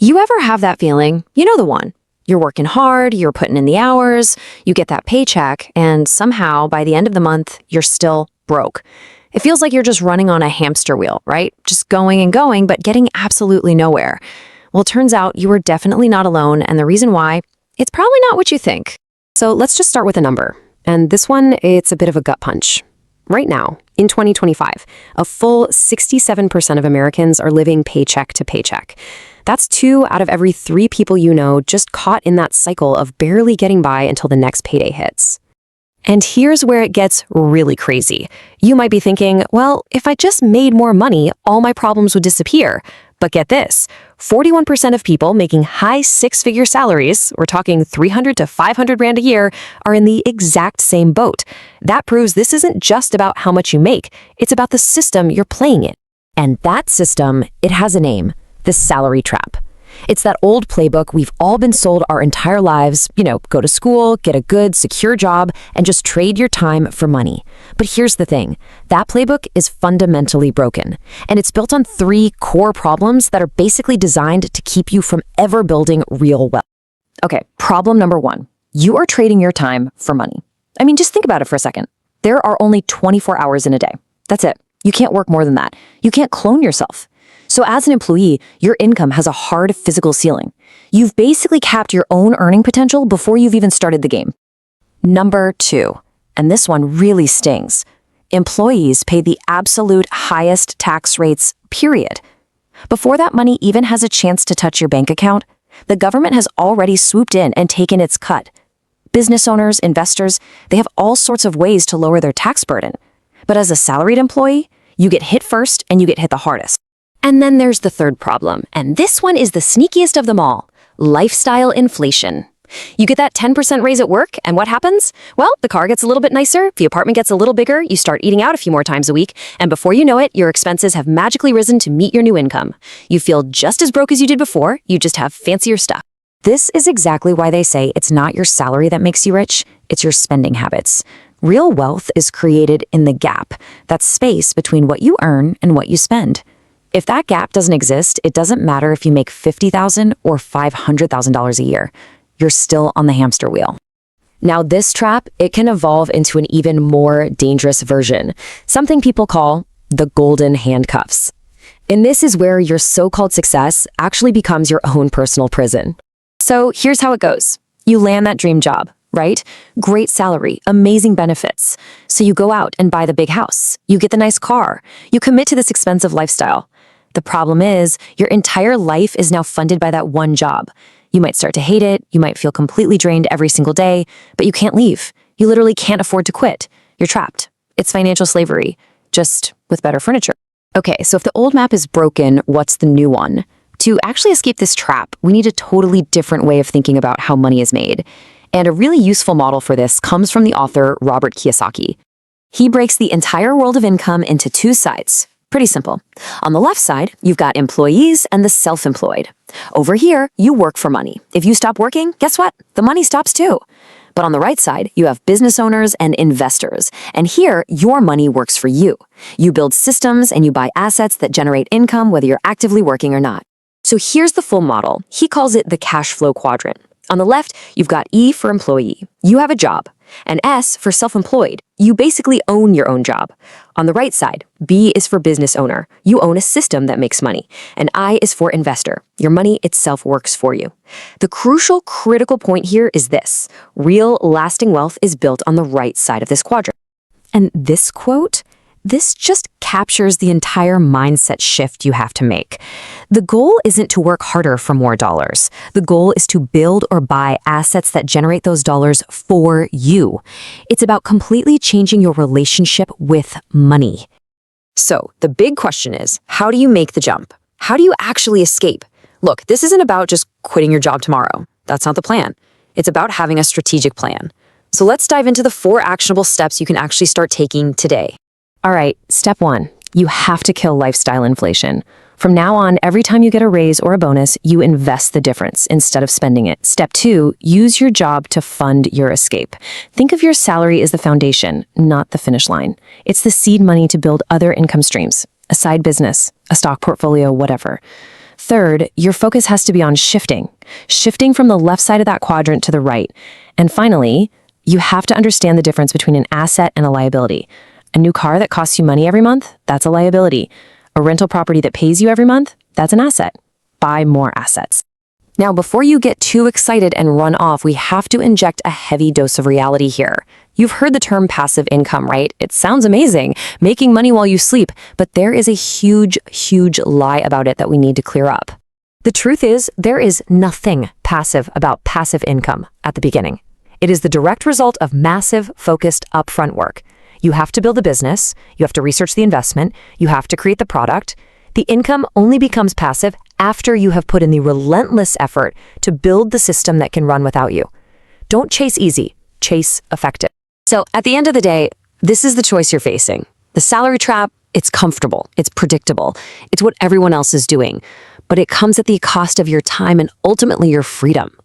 You ever have that feeling? You know the one. You're working hard, you're putting in the hours, you get that paycheck, and somehow by the end of the month, you're still broke. It feels like you're just running on a hamster wheel, right? Just going and going, but getting absolutely nowhere. Well, it turns out you are definitely not alone, and the reason why, it's probably not what you think. So let's just start with a number. And this one, it's a bit of a gut punch. Right now, in 2025, a full 67% of Americans are living paycheck to paycheck. That's 2 out of every 3 people you know just caught in that cycle of barely getting by until the next payday hits. And here's where it gets really crazy. You might be thinking, well, if I just made more money, all my problems would disappear. But get this, 41% of people making high 6-figure salaries, we're talking 300 to 500 rand a year, are in the exact same boat. That proves this isn't just about how much you make, it's about the system you're playing in. And that system, it has a name, the salary trap. It's that old playbook we've all been sold our entire lives, go to school, get a good, secure job, and just trade your time for money. But here's the thing, that playbook is fundamentally broken, and it's built on 3 core problems that are basically designed to keep you from ever building real wealth. Okay, problem number 1. You are trading your time for money. I mean, just think about it for a second. There are only 24 hours in a day. That's it. You can't work more than that. You can't clone yourself. So as an employee, your income has a hard physical ceiling. You've basically capped your own earning potential before you've even started the game. Number 2, and this one really stings. Employees pay the absolute highest tax rates, period. Before that money even has a chance to touch your bank account, the government has already swooped in and taken its cut. Business owners, investors, they have all sorts of ways to lower their tax burden. But as a salaried employee, you get hit first and you get hit the hardest. And then there's the third problem, and this one is the sneakiest of them all, lifestyle inflation. You get that 10% raise at work, and what happens? Well, the car gets a little bit nicer, the apartment gets a little bigger, you start eating out a few more times a week, and before you know it, your expenses have magically risen to meet your new income. You feel just as broke as you did before, you just have fancier stuff. This is exactly why they say it's not your salary that makes you rich, it's your spending habits. Real wealth is created in the gap, that space between what you earn and what you spend. If that gap doesn't exist, it doesn't matter if you make $50,000 or $500,000 a year. You're still on the hamster wheel. Now, this trap, it can evolve into an even more dangerous version, something people call the golden handcuffs. And this is where your so-called success actually becomes your own personal prison. So here's how it goes. You land that dream job, right? Great salary, amazing benefits. So you go out and buy the big house. You get the nice car. You commit to this expensive lifestyle. The problem is, your entire life is now funded by that one job. You might start to hate it, you might feel completely drained every single day, but you can't leave. You literally can't afford to quit. You're trapped. It's financial slavery, just with better furniture. Okay, so if the old map is broken, what's the new one? To actually escape this trap, we need a totally different way of thinking about how money is made. And a really useful model for this comes from the author Robert Kiyosaki. He breaks the entire world of income into 2 sides. Pretty simple. On the left side, you've got employees and the self-employed. Over here, you work for money. If you stop working, guess what? The money stops too. But on the right side, you have business owners and investors. And here, your money works for you. You build systems and you buy assets that generate income whether you're actively working or not. So here's the full model. He calls it the Cashflow Quadrant. On the left, you've got E for employee. You have a job. And S for self-employed. You basically own your own job. On the right side, B is for business owner. You own a system that makes money. And I is for investor. Your money itself works for you. The crucial, critical point here is this. Real, lasting wealth is built on the right side of this quadrant. And this quote, this just captures the entire mindset shift you have to make. The goal isn't to work harder for more dollars. The goal is to build or buy assets that generate those dollars for you. It's about completely changing your relationship with money. So the big question is, how do you make the jump? How do you actually escape? Look, this isn't about just quitting your job tomorrow. That's not the plan. It's about having a strategic plan. So let's dive into the 4 actionable steps you can actually start taking today. All right, step 1, you have to kill lifestyle inflation. From now on, every time you get a raise or a bonus, you invest the difference instead of spending it. Step 2, use your job to fund your escape. Think of your salary as the foundation, not the finish line. It's the seed money to build other income streams, a side business, a stock portfolio, whatever. Third, your focus has to be on shifting from the left side of that quadrant to the right. And finally, you have to understand the difference between an asset and a liability. A new car that costs you money every month, that's a liability. A rental property that pays you every month, that's an asset. Buy more assets. Now, before you get too excited and run off, we have to inject a heavy dose of reality here. You've heard the term passive income, right? It sounds amazing, making money while you sleep, but there is a huge, huge lie about it that we need to clear up. The truth is, there is nothing passive about passive income at the beginning. It is the direct result of massive, focused, upfront work. You have to build a business, you have to research the investment, you have to create the product. The income only becomes passive after you have put in the relentless effort to build the system that can run without you. Don't chase easy, chase effective. So at the end of the day, this is the choice you're facing. The salary trap, it's comfortable, it's predictable, it's what everyone else is doing, but it comes at the cost of your time and ultimately your freedom.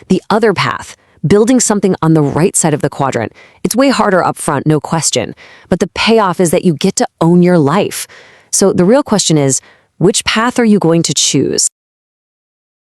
The other path, building something on the right side of the quadrant, it's way harder up front, no question, but the payoff is that you get to own your life. So the real question is, which path are you going to choose?